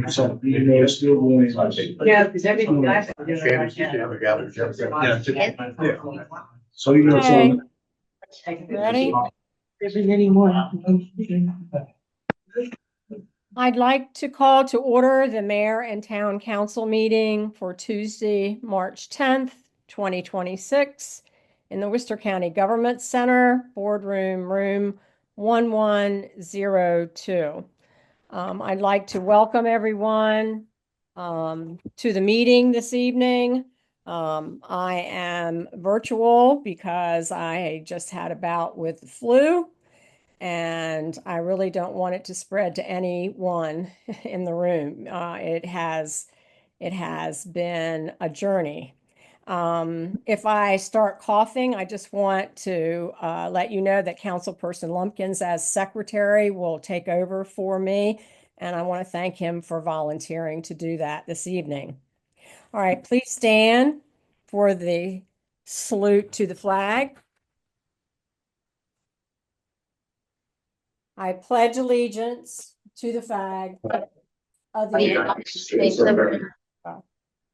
So, you know, it's still going like. Yeah, because everything I've been doing Shannon, right you now. have a gathered jump. Yeah. So, you know, so. Ready? If there's any more. I'd like to call to order the mayor and town council meeting for Tuesday, March 10th, 2026 in the Worcester County Government Center, boardroom room 1102. I'd like to welcome everyone to the meeting this evening. I am virtual because I just had a bout with the flu. And I really don't want it to spread to anyone in the room. It has been a journey. If I start coughing, I just want to let you know that Councilperson Lumpkins, as secretary, will take over for me. And I want to thank him for volunteering to do that this evening. All right, please stand for the salute to the flag. I pledge allegiance to the flag of the United States of America,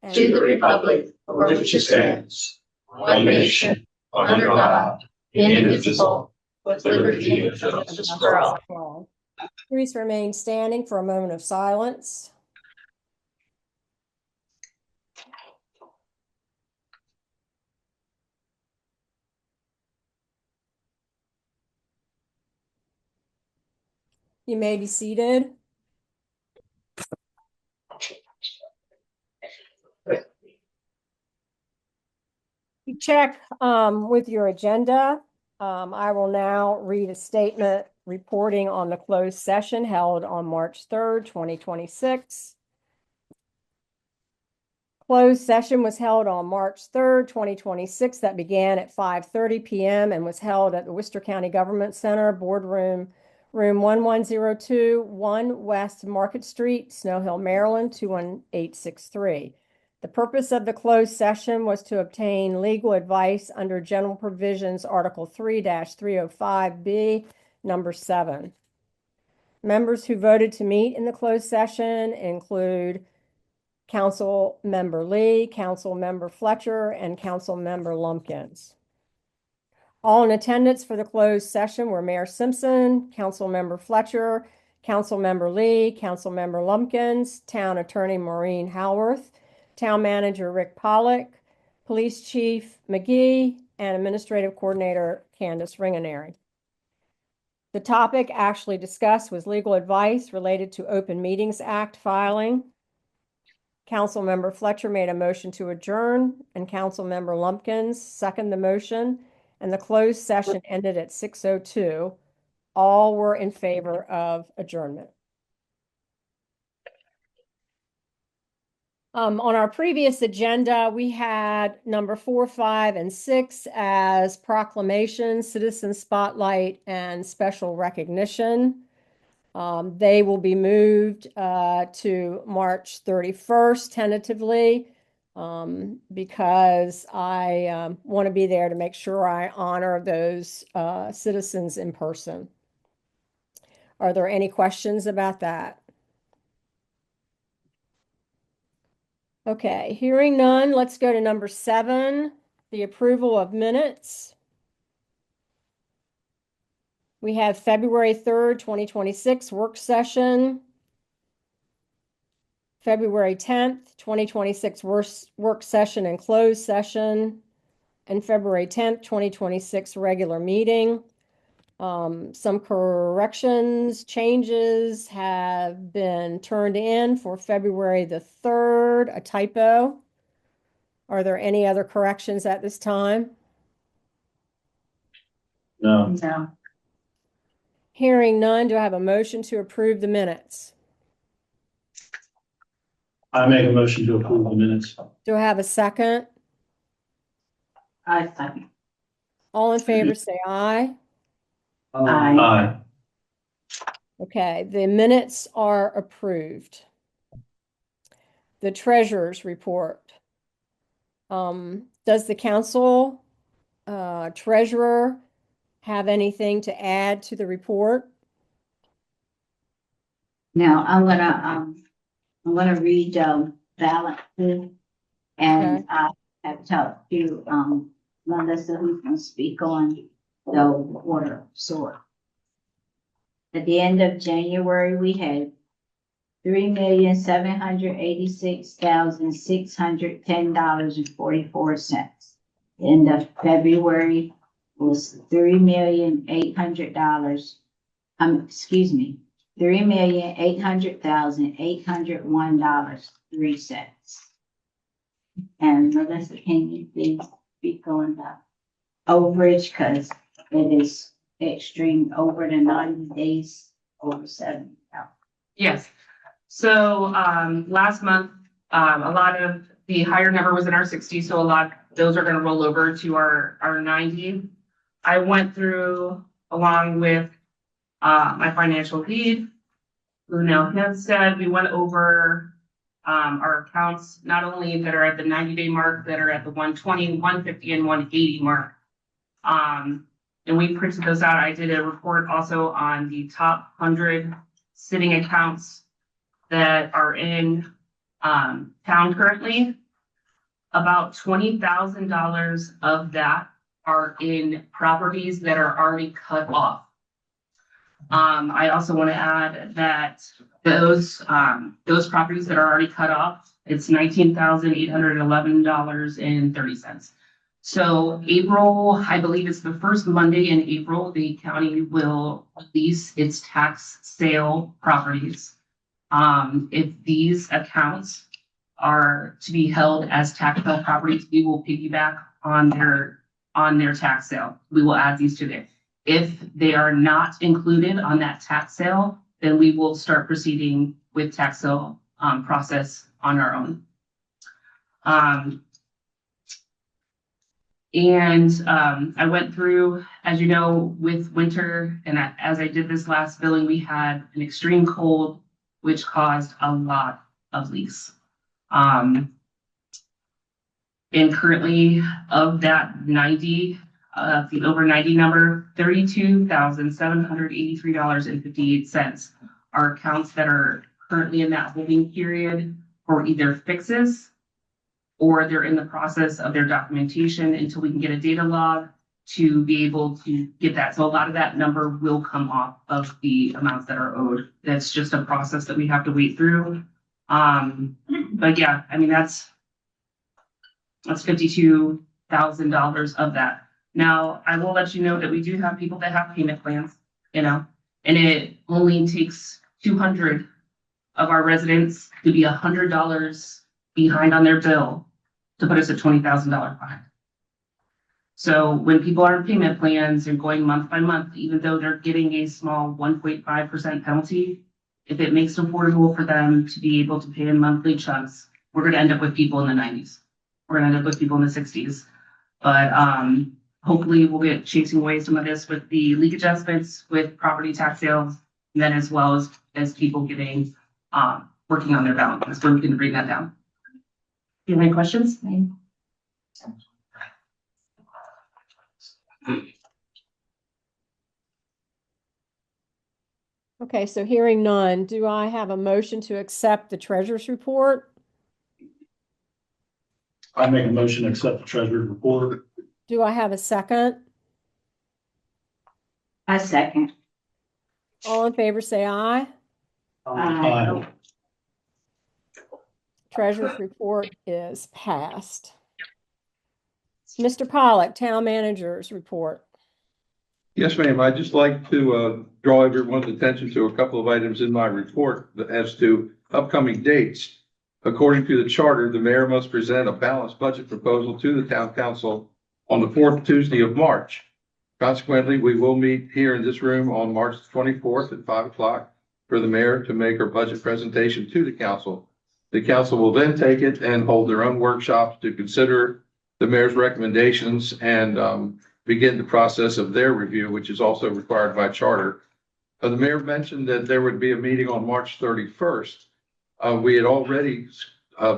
and to the republic for which it stands, one nation, under God, indivisible, with liberty and justice for all. Please remain standing for a moment of silence. You may be seated. You check with your agenda. I will now read a statement reporting on the closed session held on March 3rd, 2026. Closed session was held on March 3rd, 2026, that began at 5:30 p.m. and was held at the Worcester County Government Center, boardroom room 1102, 1 West Market Street, Snow Hill, Maryland, 21863. The purpose of the closed session was to obtain legal advice under General Provisions Article 3-305B, number 7. Members who voted to meet in the closed session include Council Member Lee, Council Member Fletcher, and Council Member Lumpkins. All in attendance for the closed session were Mayor Simpson, Council Member Fletcher, Council Member Lee, Council Member Lumpkins, Town Attorney Maureen Howarth, Town Manager Rick Pollock, Police Chief McGee, and Administrative Coordinator Candace Ringaneri. The topic actually discussed was legal advice related to Open Meetings Act filing. Councilmember Fletcher made a motion to adjourn, and Councilmember Lumpkins seconded the motion, and the closed session ended at 6:02. All were in favor of adjournment. On our previous agenda, we had number 4, 5, and 6 as proclamations, citizen spotlight, and special recognition. They will be moved to March 31st tentatively because I want to be there to make sure I honor those citizens in person. Are there any questions about that? Okay, hearing none, let's go to number 7, the approval of minutes. We have February 3rd, 2026 work session. February 10th, 2026 work session and closed session, and February 10th, 2026 regular meeting. Some corrections, changes have been turned in for February the 3rd, a typo. Are there any other corrections at this time? No. No. Hearing none, do I have a motion to approve the minutes? I make a motion to approve the minutes. Do I have a second? I second. All in favor, say aye. Aye. Aye. Okay, the minutes are approved. The treasurer's report. Does the council treasurer have anything to add to the report? Now, I'm gonna I'm gonna read, balances. And I have talked to, Melissa, who's gonna speak on the water sewer. At the end of January, we had $3,786,610.44. End of February was $3,800,000. $3,800,801.03. And Melissa, can you please speak on the overage, because it is extreme over the 90 days, over 70. Yes. So, last month, a lot of the higher number was in our 60s, so a lot, those are gonna roll over to our 90. I went through, along with, my financial lead, Lunel Hempstead, we went over, our accounts, not only that are at the 90-day mark, that are at the 120, 150, and 180 mark. And we printed those out. I did a report also on the top 100 sitting accounts that are in town currently. About $20,000 of that are in properties that are already cut off. I also want to add that those properties that are already cut off, it's $19,811.30. So April, I believe it's the first Monday in April, the county will release its tax sale properties. If these accounts are to be held as taxable properties, we will piggyback on their tax sale. We will add these to it. If they are not included on that tax sale, then we will start proceeding with tax sale process on our own. I went through, as you know, with winter, and as I did this last billing, we had an extreme cold, which caused a lot of leaks. And currently, of that 90, the over 90 number, $32,783.58 are accounts that are currently in that holding period for either fixes, or they're in the process of their documentation until we can get a data log to be able to get that. So a lot of that number will come off of the amounts that are owed. That's just a process that we have to wait through. But yeah, I mean, that's $52,000 of that. Now, I will let you know that we do have people that have payment plans, and it only takes 200 of our residents to be $100 behind on their bill to put us at $20,000 behind. So when people are in payment plans and going month by month, even though they're getting a small 1.5% penalty, if it makes it affordable for them to be able to pay in monthly chunks, we're going to end up with people in the 90s. We're going to end up with people in the 60s. But hopefully we'll get chasing away some of this with the leak adjustments, with property tax sales, and then as well as people getting working on their balances, where we can bring that down. Do you have any questions? Okay, so hearing none, do I have a motion to accept the treasurer's report? I make a motion to accept the treasurer's report. Do I have a second? I second. All in favor, say aye. Aye. Treasurer's report is passed. Mr. Pollack, town manager's report. Yes, ma'am. I'd just like to draw everyone's attention to a couple of items in my report as to upcoming dates. According to the charter, the mayor must present a balanced budget proposal to the town council on the 4th Tuesday of March. Consequently, we will meet here in this room on March 24th at 5 o'clock for the mayor to make her budget presentation to the council. The council will then take it and hold their own workshops to consider the mayor's recommendations and begin the process of their review, which is also required by charter. The mayor mentioned that there would be a meeting on March 31st. We had already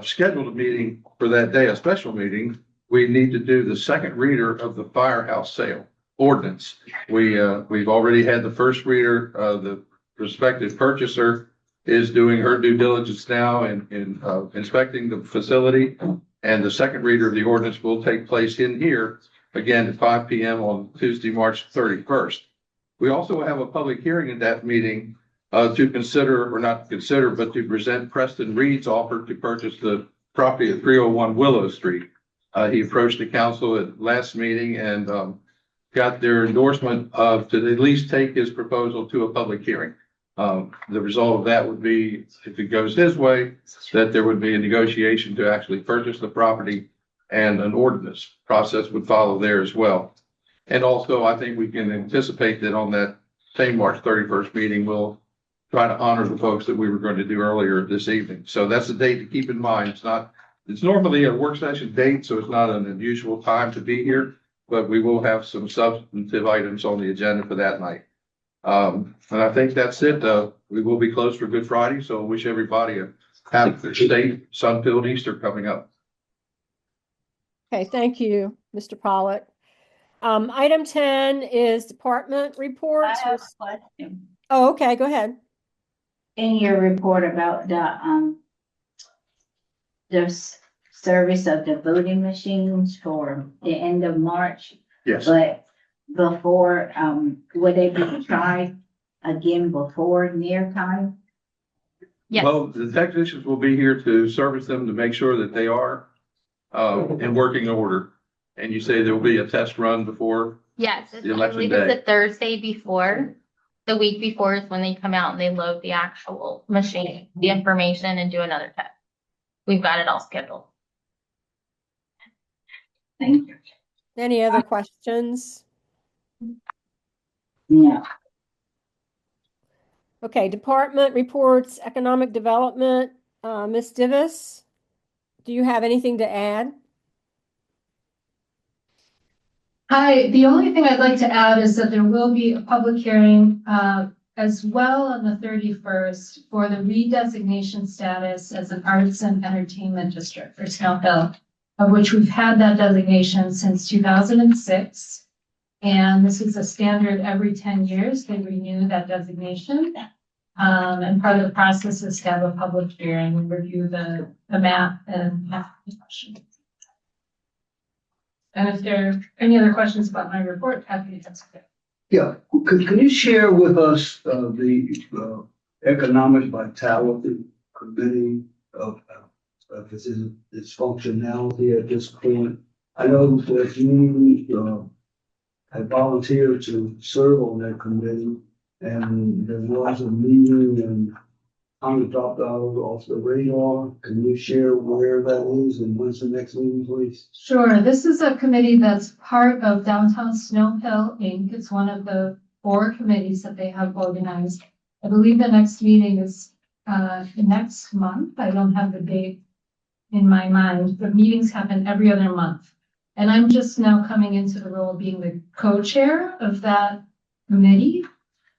scheduled a meeting for that day, a special meeting. We need to do the second reader of the firehouse sale ordinance. We've already had the first reader. The prospective purchaser is doing her due diligence now in inspecting the facility. And the second reader of the ordinance will take place in here again at 5 p.m. on Tuesday, March 31st. We also have a public hearing at that meeting to consider, or not consider, but to present Preston Reed's offer to purchase the property at 301 Willow Street. He approached the council at last meeting and got their endorsement of to at least take his proposal to a public hearing. The result of that would be, if it goes his way, that there would be a negotiation to actually purchase the property, and an ordinance process would follow there as well. And also, I think we can anticipate that on that same March 31st meeting, we'll try to honor the folks that we were going to do earlier this evening. So that's a date to keep in mind. It's normally a work session date, so it's not an unusual time to be here, but we will have some substantive items on the agenda for that night. And I think that's it. We will be closed for Good Friday, so I wish everybody a happy, safe, sun-filled Easter coming up. Okay, thank you, Mr. Pollock. Item 10 is department I reports. have a question. Oh, okay, go ahead. In your report about the service of the voting machines for the end of March, Yes. but before, would they be tried again before near time? Yes. Well, the technicians will be here to service them to make sure that they are in working order. And you say there will be a test run before? Yes, The I election believe it's day. the Thursday before. The week before is when they come out and they load the actual machine, the information, and do another test. We've got it all scheduled. Thank you. Any other questions? No. Okay, department reports, economic development. Ms. Divis, do you have anything to add? Hi, the only thing I'd like to add is that there will be a public hearing as well on the 31st for the redesignation status as an arts and entertainment district for Snow Hill, of which we've had that designation since 2006. And this is a standard every 10 years, they renew that designation. And part of the process is to have a public hearing and review the map and ask questions. And if there are any other questions about my report, happy to answer them. Yeah, can you share with us the economic vitality committee of its functionality at this point? I know that you have volunteered to serve on that committee, and there was a meeting and kind of dropped out off the radar. Can you share where that is and when's the next meeting, please? Sure, this is a committee that's part of Downtown Snow Hill Inc. It's one of the 4 committees that they have organized. I believe the next meeting is next month. I don't have the date in my mind, but meetings happen every other month. And I'm just now coming into the role of being the co-chair of that committee.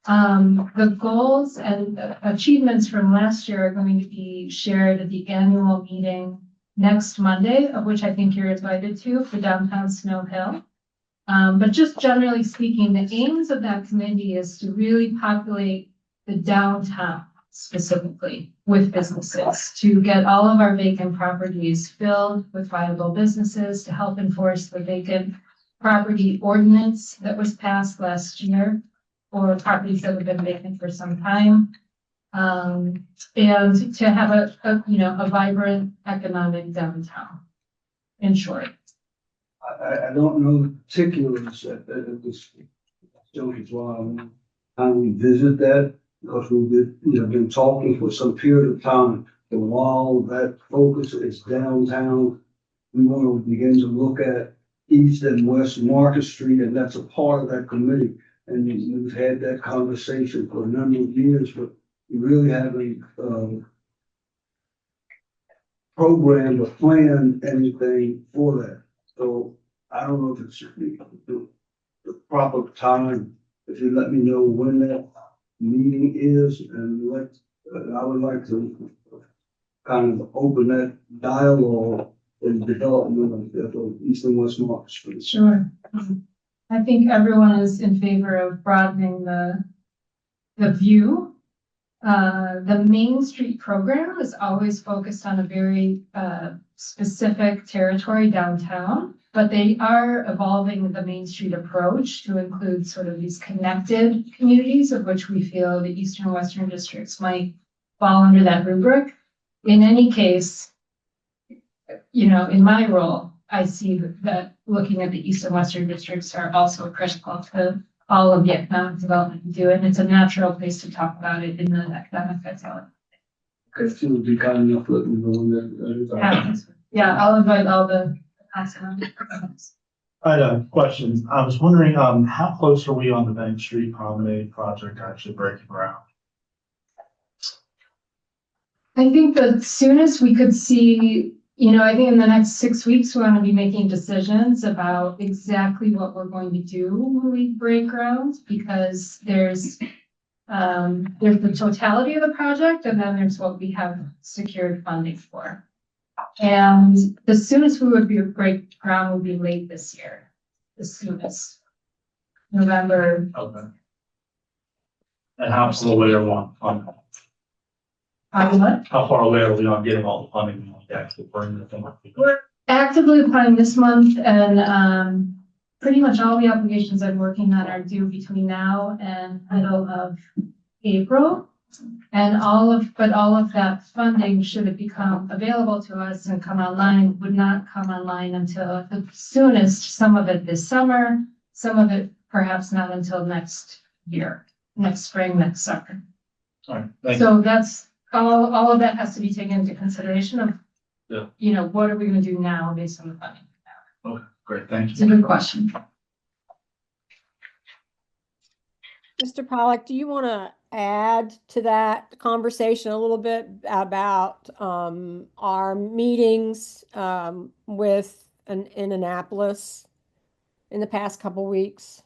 The goals and achievements from last year are going to be shared at the annual meeting next Monday, of which I think you're invited to for Downtown Snow Hill. But just generally speaking, the aims of that committee is to really populate the downtown specifically with businesses, to get all of our vacant properties filled with viable businesses, to help enforce the vacant property ordinance that was passed last year, or properties that have been vacant for some time, and to have a vibrant economic downtown, in short. I don't know the particulars at this juncture, why we visit that, because we've been talking for some period of time. And while that focus is downtown, we want to begin to look at East and West Market Street, and that's a part of that committee. And we've had that conversation for a number of years, but we really haven't programmed or planned anything for that. So I don't know if it's the proper time. If you let me know when that meeting is, and I would like to kind of open that dialogue and development of East and West Market Street. Sure. I think everyone is in favor of broadening the view The Main Street program is always focused on a very specific territory downtown, but they are evolving the Main Street approach to include sort of these connected communities, of which we feel the eastern and western districts might fall under that rubric. In any case, in my role, I see that looking at the east and western districts are also critical to all of the economic development we do, and it's a natural place to talk about it in the academic vitality. Because you would be kind enough letting me know when that. Yeah, I'll invite all the academics. I had a question. I was wondering, how close are we on the Bank Street Promenade project actually breaking ground? I think the soonest we could see, I think in the next 6 weeks, we're going to be making decisions about exactly what we're going to do when we break ground, because there's the totality of the project, and then there's what we have secured funding for. And the soonest we would break ground would be late this year, the soonest, November. Okay. And how far away are we on how far away are we on getting all the funding to actually bring the thing up? We're actively applying this month, and pretty much all the applications I'm working on are due between now and middle of April. And all of that funding, should it become available to us and come online, would not come online until the soonest, some of it this summer, some of it perhaps not until next year, next spring, next summer. All right, thank you. So that's all of that has to be taken into consideration of, Yeah. What are we gonna do now based on the funding? Okay, great, thank It's a you. good question. Mr. Pollack, do you want to add to that conversation a little bit about our meetings in Annapolis in the past couple weeks?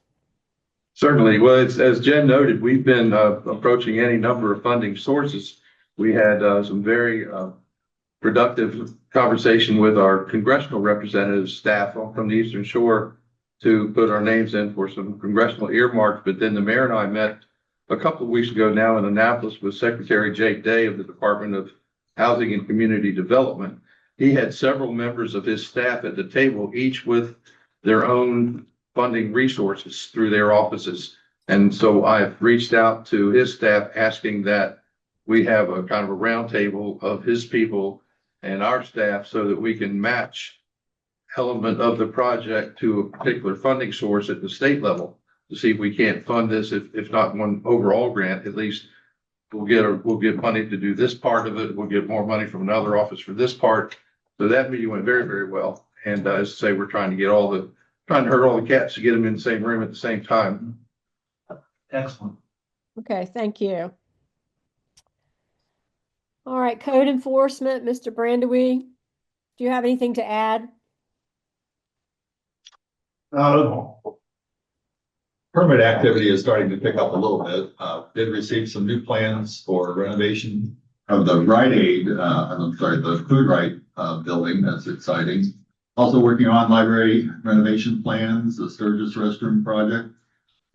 Certainly. Well, as Jen noted, we've been approaching any number of funding sources. We had some very productive conversation with our congressional representatives, staff from the Eastern Shore, to put our names in for some congressional earmarks. But then the mayor and I met a couple of weeks ago now in Annapolis with Secretary Jake Day of the Department of Housing and Community Development. He had several members of his staff at the table, each with their own funding resources through their offices. And so I've reached out to his staff asking that we have a kind of a roundtable of his people and our staff so that we can match element of the project to a particular funding source at the state level to see if we can't fund this. If not one overall grant, at least we'll get money to do this part of it. We'll get more money from another office for this part. So that meeting went very, very well. And as I say, we're trying to herd all the cats to get them in the same room at the same time. Excellent. Okay, thank you. All right, code enforcement, Mr. Brandewie, do you have anything to add? Permit activity is starting to pick up a little bit. Did receive some new plans for renovation of the the Food Right building. That's exciting. Also working on library renovation plans, the Sturgis restroom project,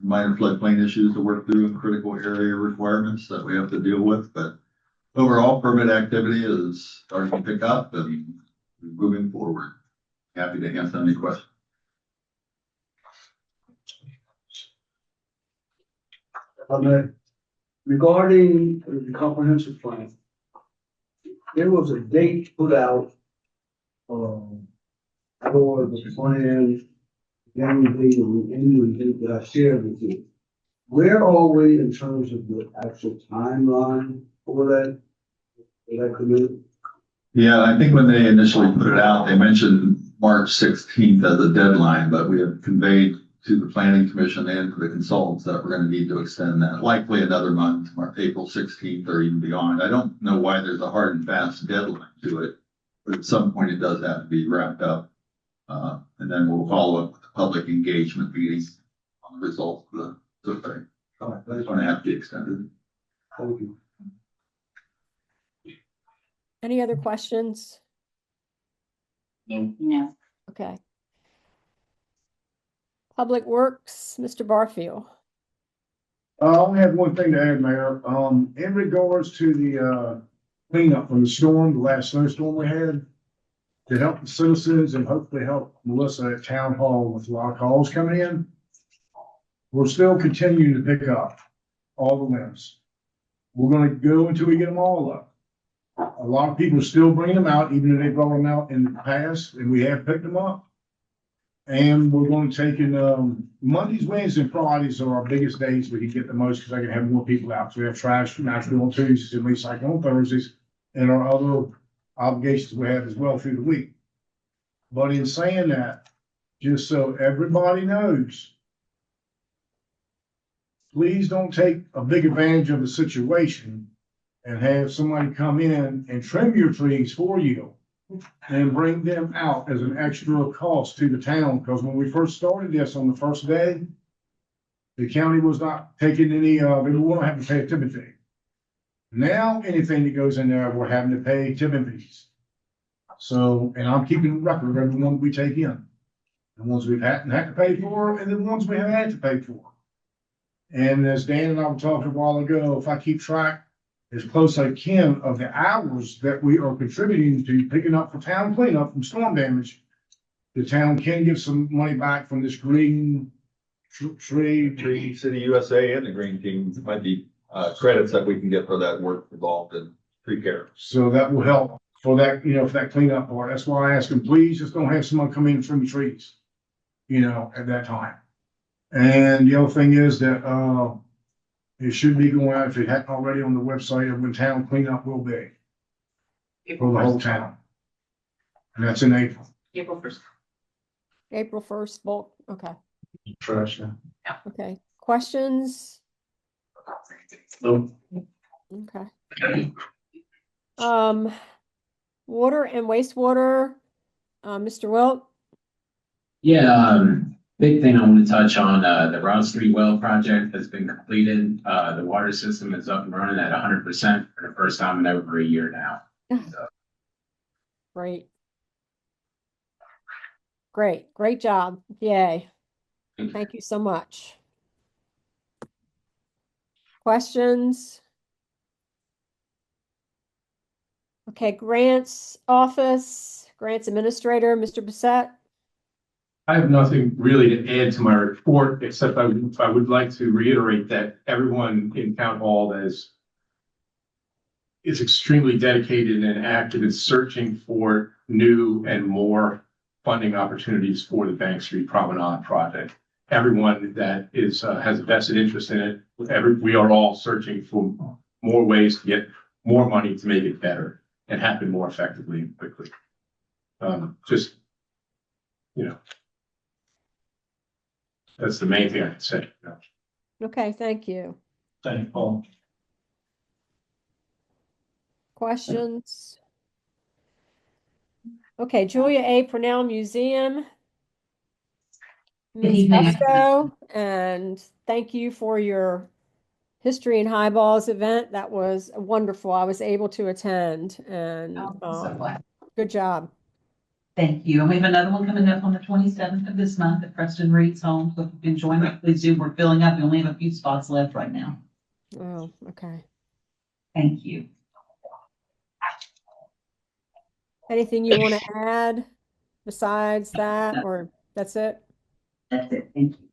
minor floodplain issues to work through, and critical area requirements that we have to deal with. But overall, permit activity is starting to pick up and moving forward. Happy to answer any questions. Regarding the comprehensive plan, there was a date put out for the plan, that I shared with you. Where are we in terms of the actual timeline for that committee? Yeah, I think when they initially put it out, they mentioned March 16th as a deadline, but we have conveyed to the planning commission and to the consultants that we're going to need to extend that likely another month, April 16th or even beyond. I don't know why there's a hard and fast deadline to it, but at some point it does have to be wrapped up. And then we'll follow up with the public engagement meeting on the results of the survey. So that's going to have to be extended. Thank you. Any other questions? No. Okay. Public Works, Mr. Barfield. I only have one thing to add, Mayor. In regards to the, cleanup from the storm, the last snowstorm we had, to help the citizens and hopefully help Melissa at Town Hall with a lot of calls coming in, we're still continuing to pick up all the limbs. We're gonna go until we get them all up. A lot of people are still bringing them out, even though they brought them out in the past, and we have picked them up. And we're going to take in, Mondays, Wednesdays, and Fridays are our biggest days we can get the most, because I can have more people out. So we have trash naturally on Tuesdays and recycling on Thursdays, and our other obligations we have as well through the week. But in saying that, just so everybody knows, please don't take a big advantage of the situation and have somebody come in and trim your trees for you and bring them out as an extra cost to the town. Because when we first started this on the first day, the county was not taking any, they won't have to pay a tipping fee. Now, anything that goes in there, we're having to pay tipping fees. So, and I'm keeping a record of every one we take in. The ones we've had to pay for, and the ones we haven't had to pay for. And as Dan and I were talking a while ago, if I keep track as close as I can of the hours that we are contributing to picking up for town cleanup from storm damage, the town can give some money back from this green tree. Tree City USA and the Green Team might be, credits that we can get for that work involved in tree care. So that will help for that, for that cleanup part. That's why I ask them, please just don't have someone come in and trim the trees, at that time. And the other thing is that, it should be going out, if it hadn't already, on the website of when town cleanup will be for the whole town. And that's in April. April 1st. April 1st, bulk, okay, Trash, yeah. okay. Questions? Nope. Okay. Water and wastewater, Mr. Wilt? Yeah, big thing I want to touch on, the Route Street well project has been completed. The water system is up and running at 100% for the first time in over a year now. Great. Great job. Yay. Thank you so much. Questions? Okay, grants office, grants administrator, Mr. Bissett. I have nothing really to add to my report, except I would like to reiterate that everyone in town hall is extremely dedicated and active in searching for new and more funding opportunities for the Bank Street Promenade project. Everyone that has a vested interest in it, we are all searching for more ways to get more money to make it better and happen more effectively and quickly. That's the main thing I can say. Okay, thank you. Thank you, Paul. Questions? Okay, Julia A. Purnell Museum. Ms. evening. Fusco, and thank you for your History and Highballs event. That was wonderful. I was able to attend, and I'm so glad. good job. Thank you. And we have another one coming up on the 27th of this month at Preston Reed's home. So if you can join us, please do. We're filling up. We only have a few spots left right now. Oh, okay. Thank you. Anything you want to add besides that, or that's it? That's it. Thank you.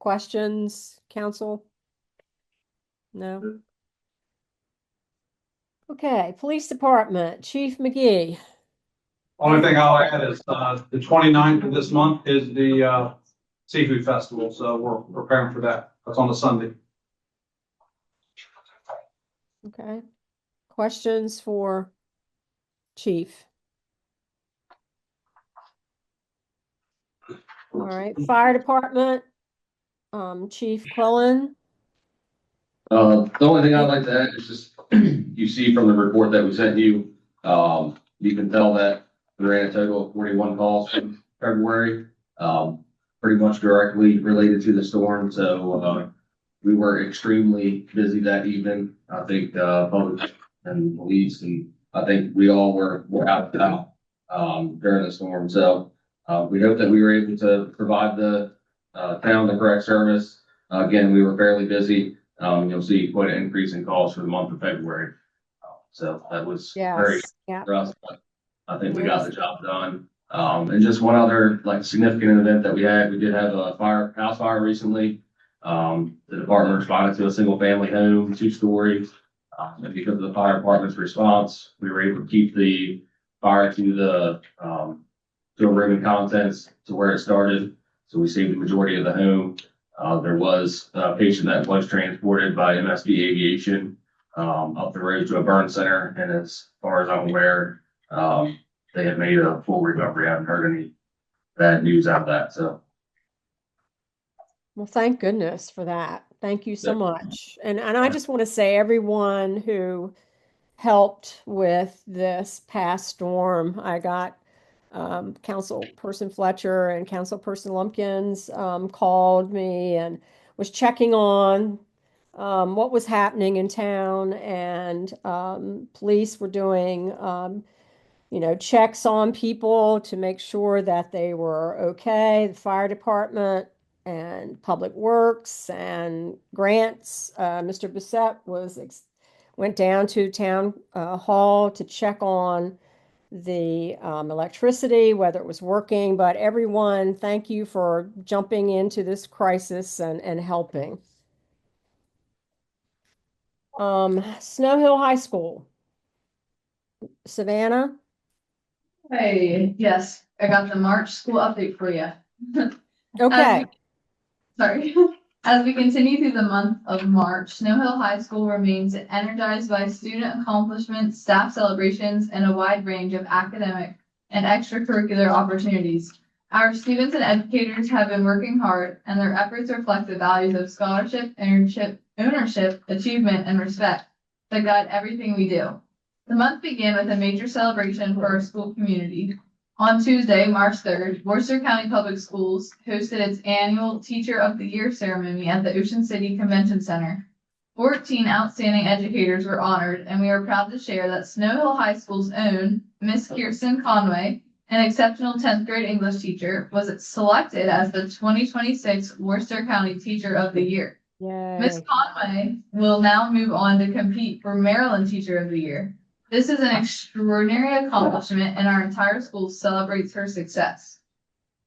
Questions, council? No? Okay, police department, Chief McGee. Only thing I'll add is, the 29th of this month is the, seafood festival, so we're preparing for that. That's on a Sunday. Okay. Questions for Chief? All right, fire department, Chief Quillen. The only thing I'd like to add is just, you see from the report that we sent you, you can tell that we ran a total of 41 calls in February, pretty much directly related to the storm. So, we were extremely busy that evening. I think, public and police, and I think we all were out and out, during the storm. So, we hope that we were able to provide the, town the correct service. Again, we were fairly busy. You'll see quite an increase in calls for the month of February. So that was very Yes, yeah. for us, but I think we got the job done. And just one other like significant event that we had, we did have a house fire recently. The department responded to a single family home, 2 stories. And because of the fire department's response, we were able to keep the fire to the room and contents to where it started. So we saved the majority of the home. There was a patient that was transported by MSB Aviation up the road to a burn center. And as far as I'm aware, they have made a full recovery. I haven't heard any bad news out of that. So. Well, thank goodness for that. Thank you so much. And I just want to say everyone who helped with this past storm, I got Councilperson Fletcher and Councilperson Lumpkins called me and was checking on what was happening in town, and police were doing checks on people to make sure that they were okay. The fire department and Public Works and Grants. Mr. Bissett went down to town hall to check on the electricity, whether it was working. But everyone, thank you for jumping into this crisis and helping. Snow Hill High School. Savannah? Hey, yes, I got the March school update for you. Okay. As we continue through the month of March, Snow Hill High School remains energized by student accomplishments, staff celebrations, and a wide range of academic and extracurricular opportunities. Our students and educators have been working hard, and their efforts reflect the values of scholarship, ownership, achievement, and respect that guide everything we do. The month began with a major celebration for our school community. On Tuesday, March 3rd, Worcester County Public Schools hosted its annual Teacher of the Year ceremony at the Ocean City Convention Center. 14 outstanding educators were honored, and we are proud to share that Snow Hill High School's own Miss Kirsten Conway, an exceptional 10th grade English teacher, was selected as the 2026 Worcester County Teacher of the Year. Miss Conway will now move on to compete for Maryland Teacher of the Year. This is an extraordinary accomplishment, and our entire school celebrates her success.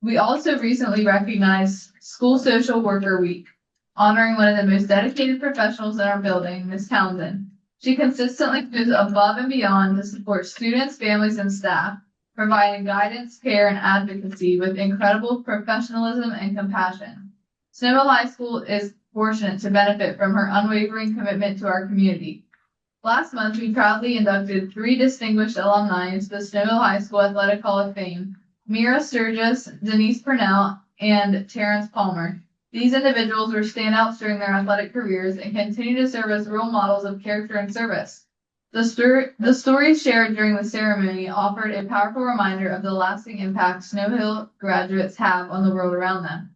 We also recently recognized School Social Worker Week, honoring one of the most dedicated professionals in our building, Ms. Townsend. She consistently goes above and beyond to support students, families, and staff, providing guidance, care, and advocacy with incredible professionalism and compassion. Snow Hill High School is fortunate to benefit from her unwavering commitment to our community. Last month, we proudly inducted 3 distinguished alumni into the Snow Hill High School Athletic Hall of Fame: Mira Sturgis, Denise Purnell, and Terrence Palmer. These individuals were standouts during their athletic careers and continue to serve as role models of character and service. The stories shared during the ceremony offered a powerful reminder of the lasting impact Snow Hill graduates have on the world around them.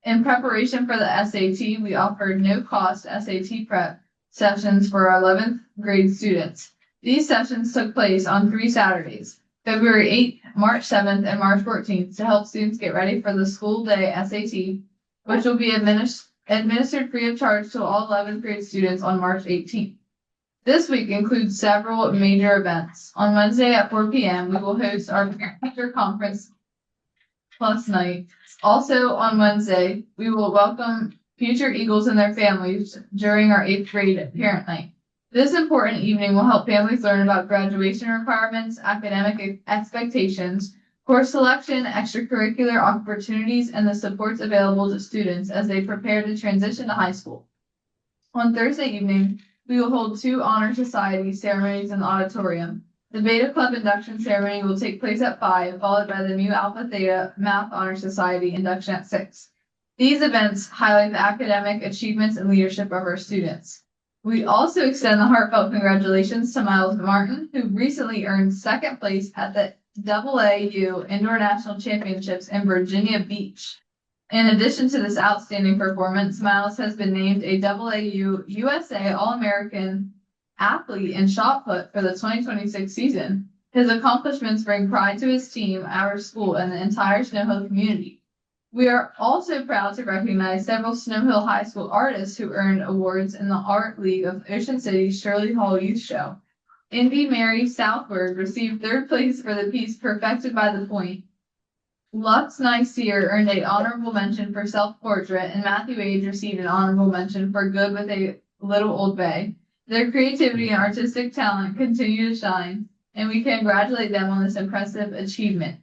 In preparation for the SAT, we offered no-cost SAT prep sessions for our 11th grade students. These sessions took place on 3 Saturdays, February 8th, March 7th, and March 14th, to help students get ready for the school day SAT, which will be administered free of charge to all 11th grade students on March 18th. This week includes several major events. On Wednesday at 4 p.m., we will host our parent-teacher conference plus night. Also on Wednesday, we will welcome future Eagles and their families during our 8th grade parent night. This important evening will help families learn about graduation requirements, academic expectations, course selection, extracurricular opportunities, and the supports available to students as they prepare to transition to high school. On Thursday evening, we will hold 2 honor society ceremonies in the auditorium. The Beta Club induction ceremony will take place at 5, followed by the Mu Alpha Theta Math Honor Society induction at 6. These events highlight the academic achievements and leadership of our students. We also extend the heartfelt congratulations to Miles Martin, who recently earned 2nd place at the AAU Indoor National Championships in Virginia Beach. In addition to this outstanding performance, Miles has been named a AAU USA All-American athlete in shot put for the 2026 season. His accomplishments bring pride to his team, our school, and the entire Snow Hill community. We are also proud to recognize several Snow Hill High School artists who earned awards in the Art League of Ocean City's Shirley Hall Youth Show. Indy Mary Southward received third place for the piece Perfected by the Point. Lux Niceer earned an honorable mention for self-portrait, and Matthew Age received an honorable mention for Good with a Little Old Bay. Their creativity and artistic talent continue to shine, and we congratulate them on this impressive achievement.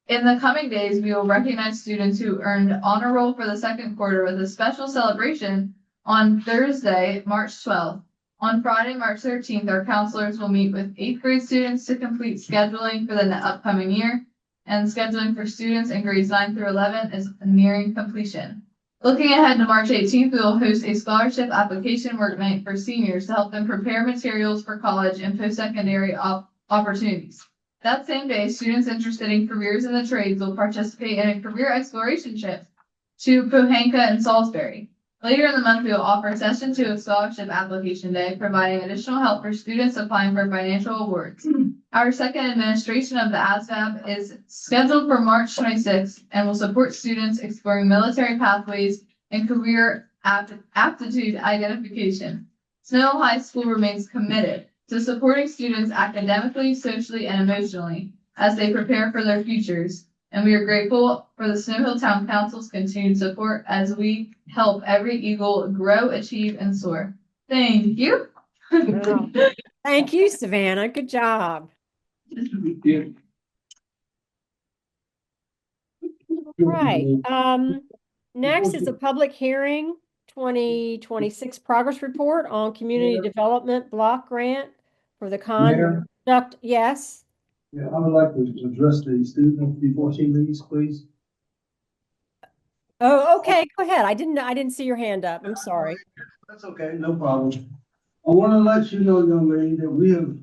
In the coming days, we will recognize students who earned honor roll for the second quarter with a special celebration on Thursday, March 12th. On Friday, March 13th, our counselors will meet with 8th grade students to complete scheduling for the upcoming year, and scheduling for students in grades 9 through 11 is nearing completion. Looking ahead to March 18th, we will host a scholarship application work night for seniors to help them prepare materials for college and post-secondary opportunities. That same day, students interested in careers in the trades will participate in a career exploration trip to Pohanka and Salisbury. Later in the month, we will offer session 2 of Scholarship Application Day, providing additional help for students applying for financial awards. Our second administration of the ASVAB is scheduled for March 26th and will support students exploring military pathways and career aptitude identification. Snow Hill High School remains committed to supporting students academically, socially, and emotionally as they prepare for their futures. And we are grateful for the Snow Hill Town Council's continued support as we help every Eagle grow, achieve, and soar. Thank you. Wow. Thank you, Savannah. Good job. Right. Next is a public hearing, 2026 progress report on community development block grant for the conduct. Yes. Yeah, I would like to address the student before she leaves, please. Oh, okay. Go ahead. I didn't see your hand up. I'm sorry. That's okay, no problem. I want to let you know, young lady, that we have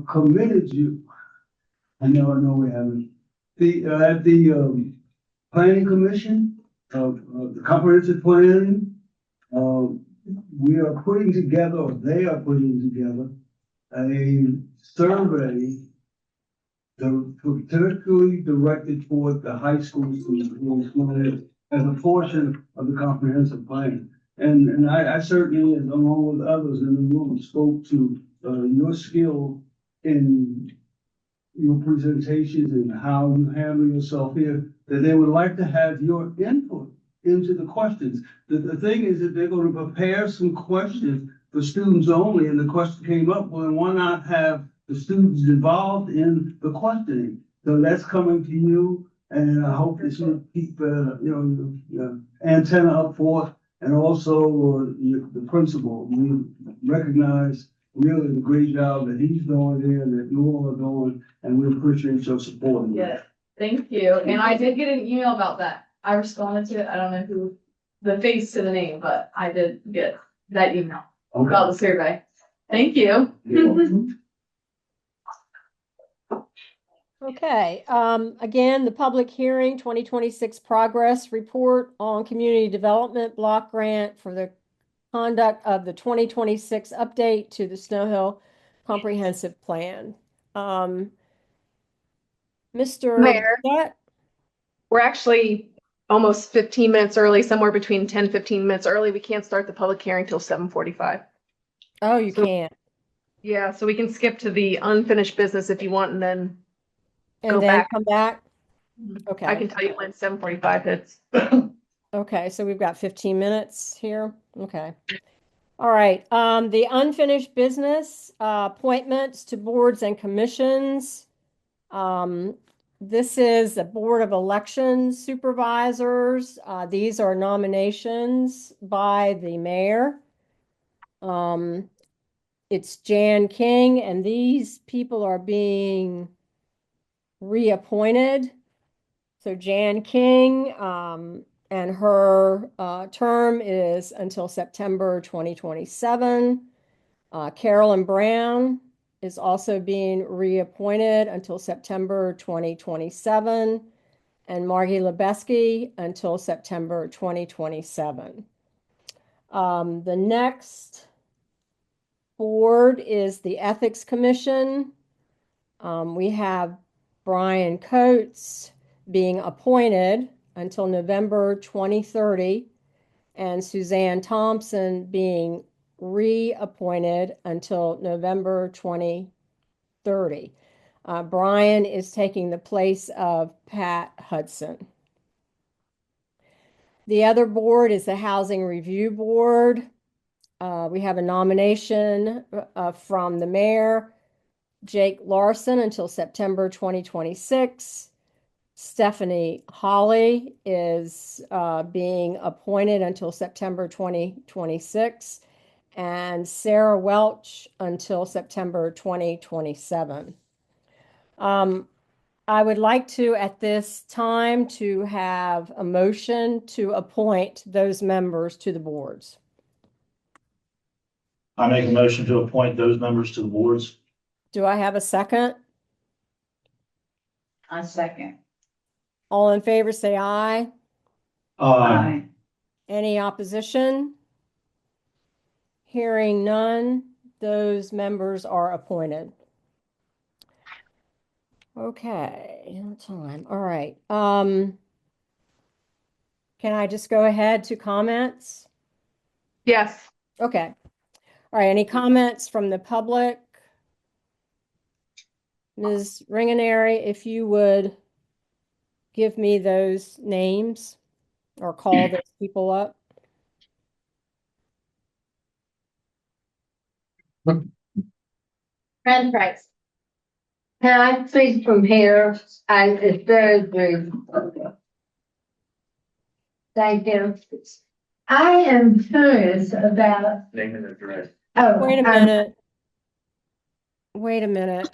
committed you. I know we haven't. At the planning commission of the comprehensive plan, we are putting together, or they are putting together, a survey particularly directed toward the high school students as a portion of the comprehensive plan. And I certainly, along with others in the room, spoke to your skill in your presentations and how you handle yourself here, that they would like to have your input into the questions. The thing is that they're going to prepare some questions for students only, and the question came up, well, why not have the students involved in the questioning? So that's coming to you, and I hope that you keep, your antenna up for it. And also the principal, we recognize really the great job that he's doing there, and that you all are doing, and we appreciate your support. Yeah, thank you. And I did get an email about that. I responded to it. I don't know who the face to the name, but I did get that email about the survey. Thank you. Okay, again, the public hearing, 2026 progress report on community development block grant for the conduct of the 2026 update to the Snow Hill Comprehensive Plan. Mr. Mayor. Brett? We're actually almost 15 minutes early, somewhere between 10, 15 minutes early. We can't start the public hearing till 7:45. Oh, you can't. Yeah, so we can skip to the unfinished business if you want, and then come back. Okay. I can tell you when 7:45 hits. Okay, so we've got 15 minutes here. Okay. All right. The unfinished business, appointments to boards and commissions. This is the Board of Elections Supervisors. These are nominations by the mayor. It's Jan King, and these people are being reappointed. So Jan King, and her term is until September 2027. Carolyn Brown is also being reappointed until September 2027, and Margie Lebeski until September 2027. The next board is the Ethics Commission. We have Brian Coates being appointed until November 2030, and Suzanne Thompson being reappointed until November 2030. Brian is taking the place of Pat Hudson. The other board is the Housing Review Board. We have a nomination from the mayor, Jake Larson, until September 2026. Stephanie Holly is being appointed until September 2026, and Sarah Welch until September 2027. I would like to, at this time, to have a motion to appoint those members to the boards. I make a motion to appoint those members to the boards. Do I have a second? A second. All in favor, say aye. Aye. Any opposition? Hearing none, those members are appointed. Okay, time. All right. Can I just go ahead to comments? Yes. Okay. All right. Any comments from the public? Ms. Ringaneri, if you would give me those names or call those people up. Fran Price. Can I speak from here? And it's very brief. Thank you. I am curious about. Name and address. Oh, Wait a minute. Wait a minute.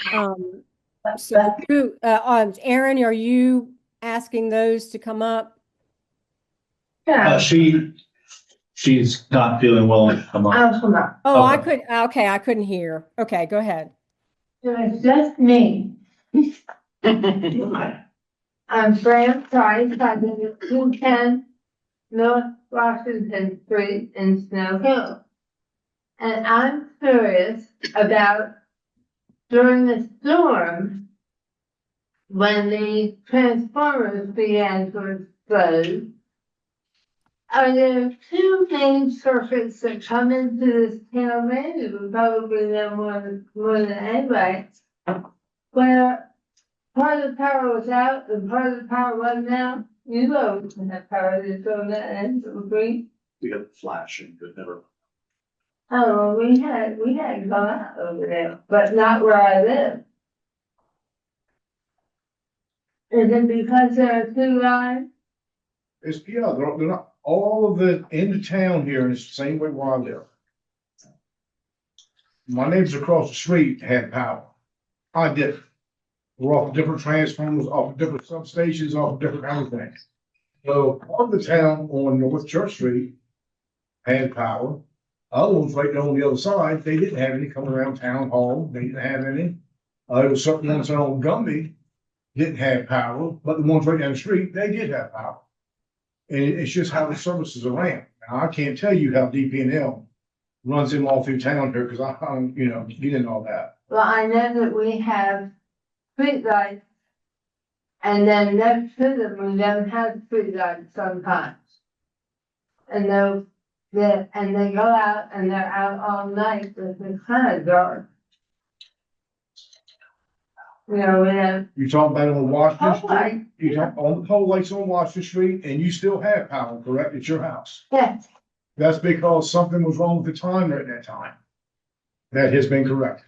So who, Aaron, are you asking those to come up? She's not feeling well. Come on. I'll come up. Oh, Okay. I couldn't hear. Okay, go ahead. It's just me. I'm Fran Price. I live at 210 North Washington Street in Snow Hill. And I'm curious about during the storm, when the transformers began to explode, are there two main circuits that come into this town? Maybe we probably know more than anybody, where part of the power was out and part of the power wasn't out. You know, we have power to go that end of the green. We got flashing, but never. Oh, we had gone out over there, but not where I live. Is it because there are two lines? It's, yeah, they're not, all of the, in the town here, and it's the same way where I live. My neighbors across the street had power. I didn't. We're off of different transformers, off of different substations, off of different everything. So part of the town on North Church Street had power. Other ones right there on the other side, they didn't have any coming around town hall. They didn't have any. There was certain ones on Gumby didn't have power, but the ones right down the street, they did have power. And it's just how the services are ran. Now, I can't tell you how DP&L runs them all through town here, because I don't, get into all that. Well, I know that we have street lights. And then next to them, we don't have street lights sometimes. And they go out and they're out all night, but it's kind of dark. We have. You talking about on Washington Pole light. Street? You talk on the pole lights on Washington Street, and you still have power, correct, at your house? Yes. That's because something was wrong with the timer at that time. That has been corrected.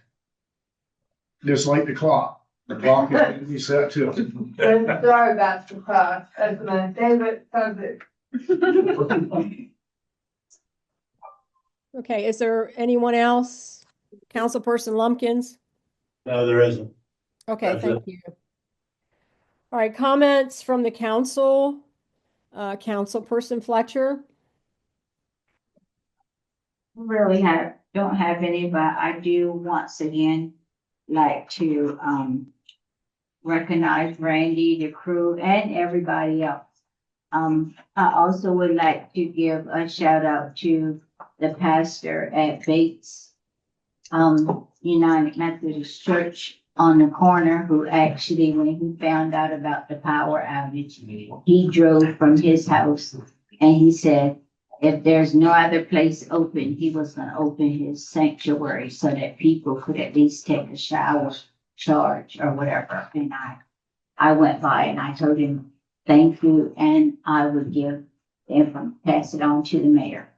Just like the clock. The clock has to be set too. I'm sorry about the clock. That's my favorite subject. Okay, is there anyone else? Councilperson Lumpkins? No, there isn't. Okay, That's thank you. All right, comments from the council. Councilperson Fletcher? Really don't have any, but I do once again like to recognize Randy, the crew, and everybody else. I also would like to give a shout out to the pastor at Bates United Methodist Church. on the corner who actually, when he found out about the power outage, he drove from his house and he said, if there's no other place open, he was gonna open his sanctuary so that people could at least take a shower, charge or whatever. And I went by and I told him, thank you, and I would pass it on to the mayor.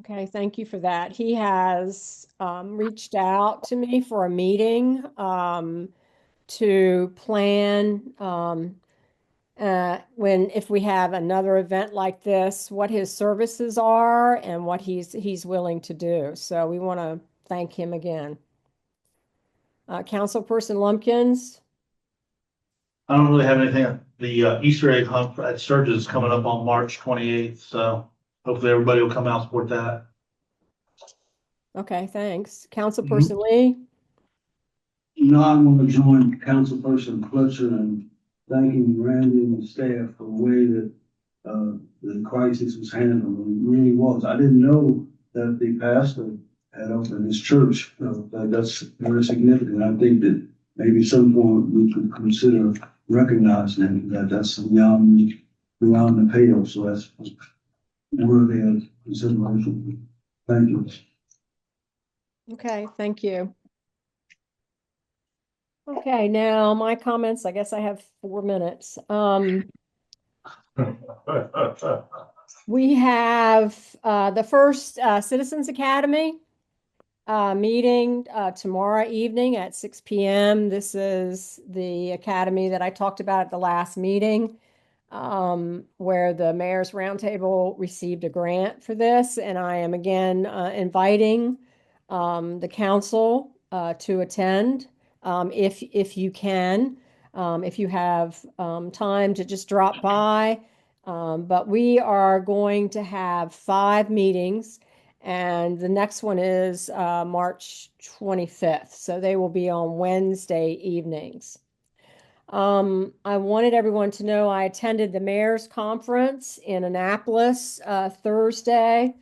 Okay, thank you for that. He has reached out to me for a meeting to plan if we have another event like this, what his services are and what he's willing to do. So we want to thank him again. Councilperson Lumpkins. I don't really have anything. The Easter egg hunt at Sturgis is coming up on March 28th, so hopefully everybody will come out and support that. Okay, thanks. Councilperson Lee. Now I'm going to join Councilperson Fletcher in thanking Randy and the staff for the way that the crisis was handled. It really was. I didn't know that the pastor had opened his church. That's very significant. I think that maybe at some point we could consider recognizing that that's beyond the pale. So that's worthy of consideration. Thank you. Okay, thank you. Okay, now my comments, I guess I have 4 minutes. We have the first Citizens Academy meeting tomorrow evening at 6 p.m. This is the academy that I talked about at the last meeting, where the Mayor's Roundtable received a grant for this. And I am again inviting the council to attend if you can, if you have time to just drop by. But we are going to have 5 meetings, and the next one is March 25th. So they will be on Wednesday evenings. I wanted everyone to know I attended the mayor's conference in Annapolis Thursday,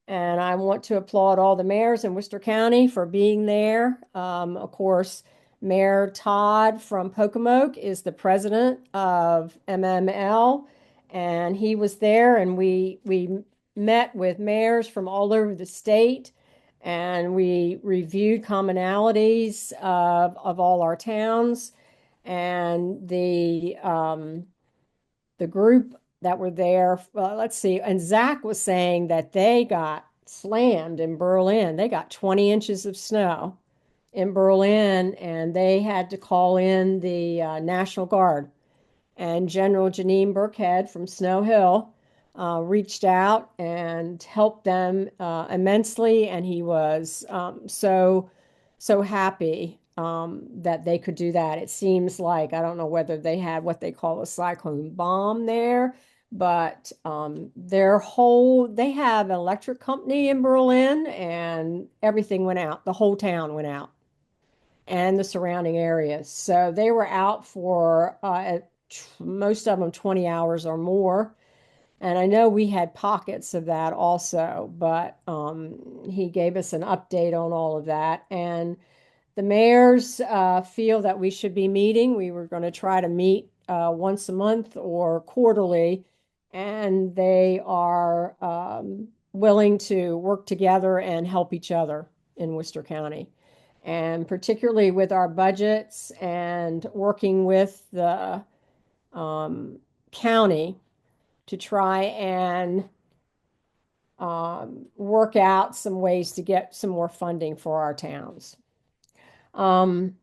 and I want to applaud all the mayors in Worcester County for being there. Of course, Mayor Todd from Pocomoke is the president of MML, and he was there, and we met with mayors from all over the state, and we reviewed commonalities of all our towns. And the group that were there, let's see, and Zach was saying that they got slammed in Berlin. They got 20 inches of snow in Berlin, and they had to call in the National Guard. And General Janine Burkhead from Snow Hill reached out and helped them immensely, and he was so happy that they could do that. It seems like, I don't know whether they had what they call a cyclone bomb there, but they have an electric company in Berlin, and everything went out. The whole town went out, and the surrounding areas. So they were out for most of them 20 hours or more. And I know we had pockets of that also, but he gave us an update on all of that. And the mayors feel that we should be meeting. We were going to try to meet once a month or quarterly, and they are willing to work together and help each other in Worcester County. And particularly with our budgets and working with the county to try and work out some ways to get some more funding for our towns. And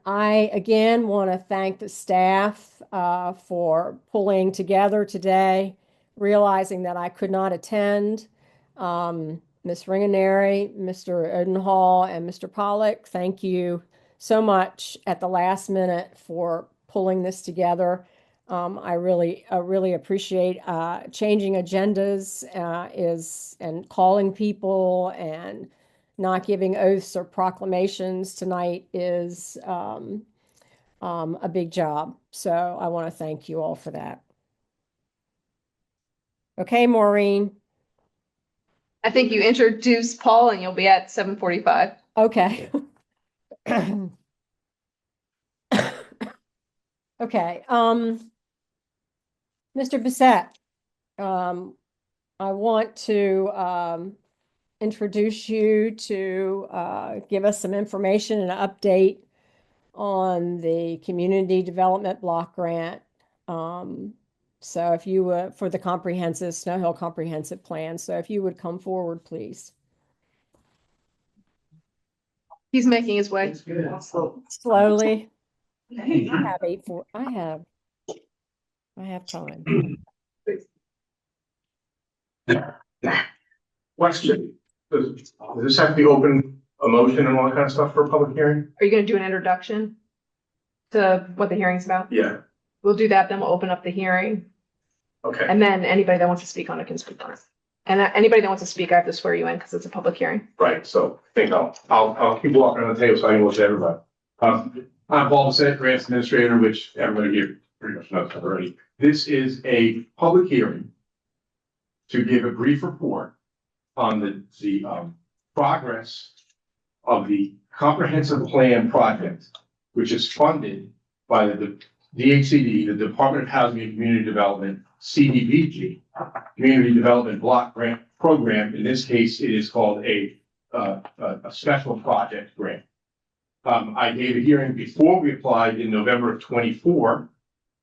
I, again, want to thank the staff for pulling together today, realizing that I could not attend. Ms. Ringaneri, Mr. Odenhall, and Mr. Pollock, thank you so much at the last minute for pulling this together. I really appreciate changing agendas and calling people, and not giving oaths or proclamations tonight is a big job. So I want to thank you all for that. Okay, Maureen. I think you introduced Paul and you'll be at 7:45. Okay. Okay, Mr. Bissett, I want to, introduce you to, give us some information and update on the Community Development Block Grant. So if you, for the comprehensive, Snow Hill Comprehensive Plan, so if you would come forward, please. He's making his way. Slowly. I have time. Question, does this have to be open, a motion and all that kind of stuff for a public hearing? Are you gonna do an introduction to what the hearing's about? Yeah, We'll do that, then we'll open up the hearing, okay. and then anybody that wants to speak on it can speak on it. And anybody that wants to speak, I have to swear you in because it's a public hearing. Right, so I think I'll keep walking on the table so I can look at everybody. I'm Paul Bissett, Grants Administrator, which everybody here pretty much knows already. This is a public hearing to give a brief report on the progress of the comprehensive plan project, which is funded by the DHCD, the Department of Housing and Community Development, CDBG, Community Development Block Grant Program. In this case, it is called a special project grant. I gave a hearing before we applied in November of 24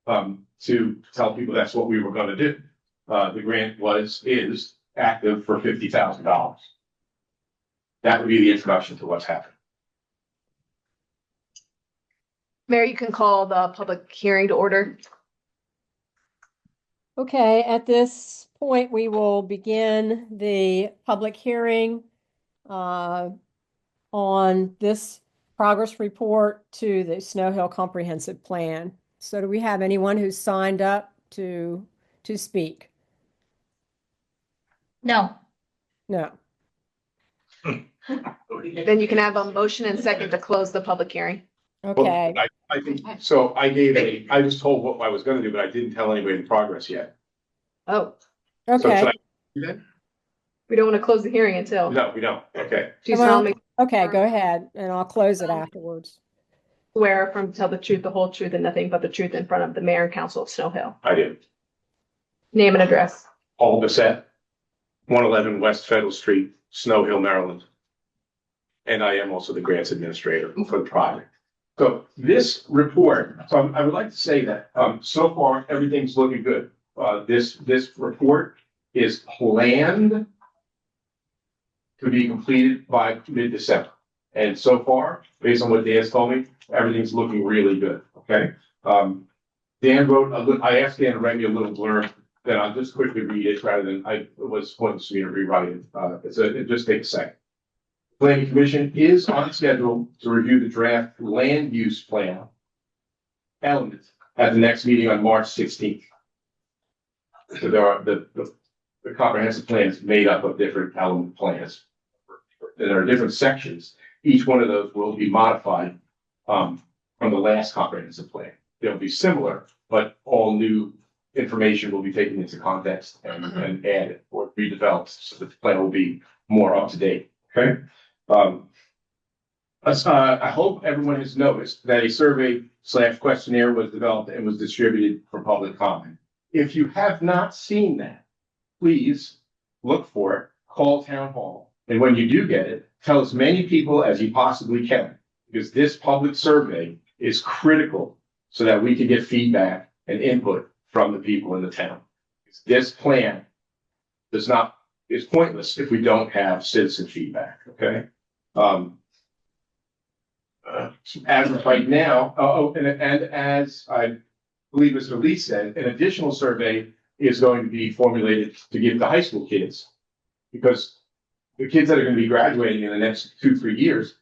to tell people that's what we were going to do. The grant is active for $50,000. That would be the introduction to what's happening. Mayor, you can call the public hearing to order. Okay, at this point, we will begin the public hearing on this progress report to the Snow Hill Comprehensive Plan. So do we have anyone who's signed up to speak? No. No. Then you can have a motion and second to close the public hearing. Okay. Well, I think, so I was told what I was gonna do, but I didn't tell anybody the progress yet. Oh, So should Okay. I do that? we don't want to close the hearing until. No, we don't. Okay. Do you Well, solemnly Okay, go ahead, and I'll close it afterwards. swear from tell the truth, the whole truth, and nothing but the truth in front of the mayor and council of Snow Hill? I do. Name and address. Paul Bissett, 111 West Federal Street, Snow Hill, Maryland. And I am also the grants administrator for the project. So this report, so I would like to say that so far, everything's looking good. This report is planned to be completed by mid-December. And so far, based on what Dan's told me, everything's looking really good, okay? Dan wrote, I asked Dan to write me a little blurb, then I'll just quickly read it rather than it was pointless for me to rewrite it. It just takes a second. Planning Commission is on schedule to review the draft land use plan element at the next meeting on March 16th. So there are the comprehensive plan is made up of different element plans. There are different sections. Each one of those will be modified from the last comprehensive plan. They'll be similar, but all new information will be taken into context and added or redeveloped so that the plan will be more up to date. Okay. I hope everyone has noticed that a survey/questionnaire was developed and was distributed for public comment. If you have not seen that, please look for it, call town hall. And when you do get it, tell as many people as you possibly can, because this public survey is critical so that we can get feedback and input from the people in the town. This plan is pointless if we don't have citizen feedback, okay? As of right now, and as I believe Mr. Lee said, an additional survey is going to be formulated to give the high school kids. Because the kids that are going to be graduating in the next 2-3 years,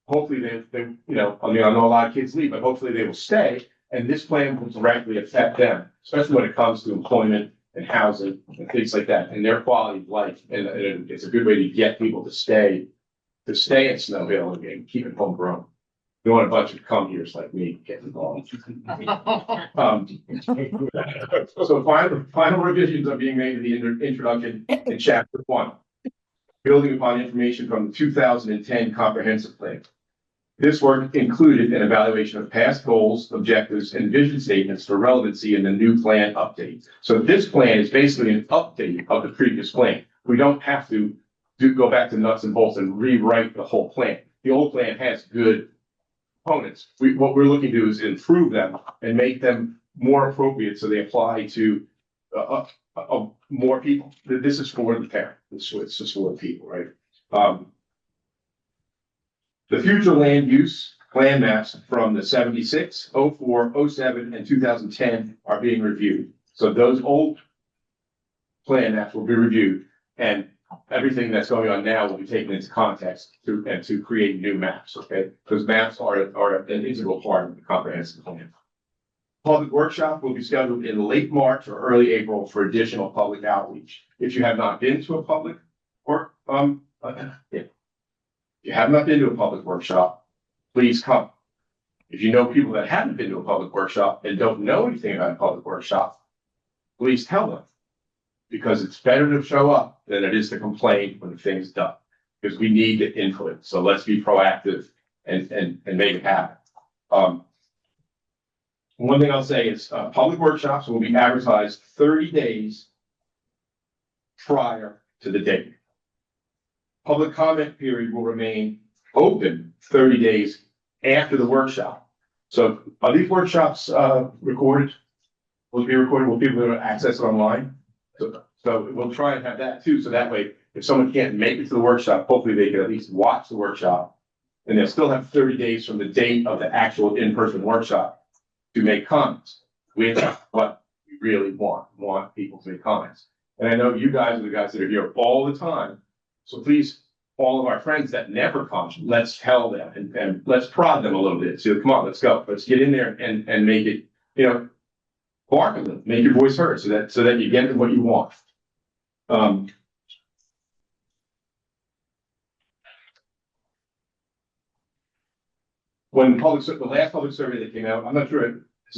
hopefully they I know a lot of kids leave, but hopefully they will stay. And this plan will directly affect them, especially when it comes to employment and housing and things like that, and their quality of life. And it's a good way to get people to stay in Snow Hill and keep it homegrown. You want a bunch of come-heres like me getting involved. So final revisions are being made to the introduction in chapter 1. building upon information from the 2010 comprehensive plan. This work included an evaluation of past goals, objectives, and vision statements for relevancy in the new plan update. So this plan is basically an update of the previous plan. We don't have to go back to nuts and bolts and rewrite the whole plan. The old plan has good components. What we're looking to do is improve them and make them more appropriate so they apply to more people. This is for the parent. It's just for the people, right? The future land use plan maps from the 76, 04, 07, and 2010 are being reviewed. So those old plan maps will be reviewed, and everything that's going on now will be taken into context to create new maps, okay? Those maps are an integral part of the comprehensive plan. Public workshop will be scheduled in late March or early April for additional public outreach. If you have not been to a public if you have not been to a public workshop, please come. If you know people that haven't been to a public workshop and don't know anything about a public workshop, please tell them. Because it's better to show up than it is to complain when the thing's done. Because we need the input. So let's be proactive and make it happen. One thing I'll say is public workshops will be advertised 30 days prior to the date. Public comment period will remain open 30 days after the workshop. So are these workshops recorded? Will it be recorded? Will people be able to access it online? So we'll try and have that too. So that way, if someone can't make it to the workshop, hopefully they can at least watch the workshop. And they'll still have 30 days from the date of the actual in-person workshop to make comments. Which is what we really want people to make comments. And I know you guys are the guys that are here all the time. So please, all of our friends that never come, let's tell them and let's prod them a little bit. So come on, let's go. Let's get in there and make it, bark at them, make your voice heard so that you get what you want. When the last public survey that came out, I'm not sure, I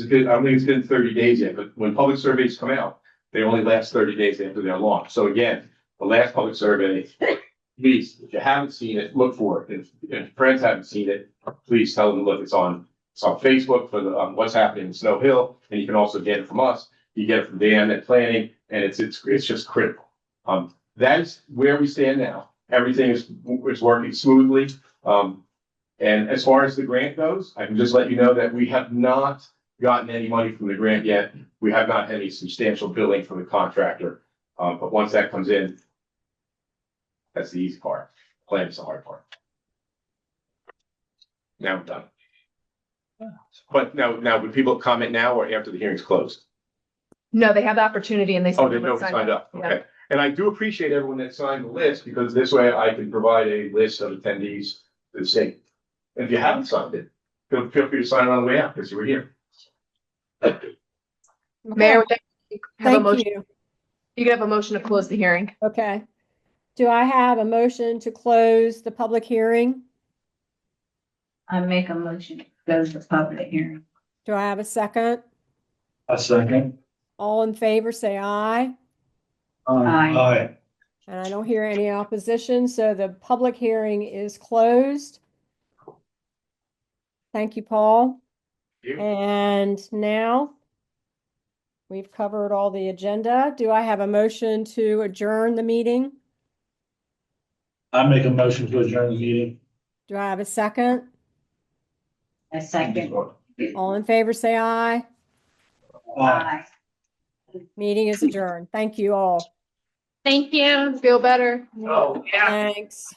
don't think it's been 30 days yet, but when public surveys come out, they only last 30 days after they're launched. So again, the last public survey, please, if you haven't seen it, look for it. If friends haven't seen it, please tell them to look. It's on Facebook for the what's happening in Snow Hill, and you can also get it from us. You get it from Dan at Planning, and it's just critical. That is where we stand now. Everything is working smoothly. And as far as the grant goes, I can just let you know that we have not gotten any money from the grant yet. We have not had any substantial billing from the contractor. But once that comes in, that's the easy part. Planning is the hard part. Now I'm done. But now, would people comment now or after the hearing's closed? No, they have the opportunity and they. Oh, they know signed up. Yeah. Okay. And I do appreciate everyone that signed the list because this way I can provide a list of attendees to the state. And if you haven't signed it, feel free to sign it on the way out because you were here. Mayor, would you have a Thank motion? you. You can have a motion to close the hearing. Okay. Do I have a motion to close the public hearing? I make a motion to close the public hearing. Do I have a second? A second. All in favor, say aye. Aye. And I don't hear any opposition, so the public hearing is closed. Thank you, Paul. Thank you. And now we've covered all the agenda. Do I have a motion to adjourn the meeting? I make a motion to adjourn the meeting. Do I have a second? A second. All in favor, say aye. Aye. Meeting is adjourned. Thank you all. Thank you. Feel better? Oh, yeah. Thanks.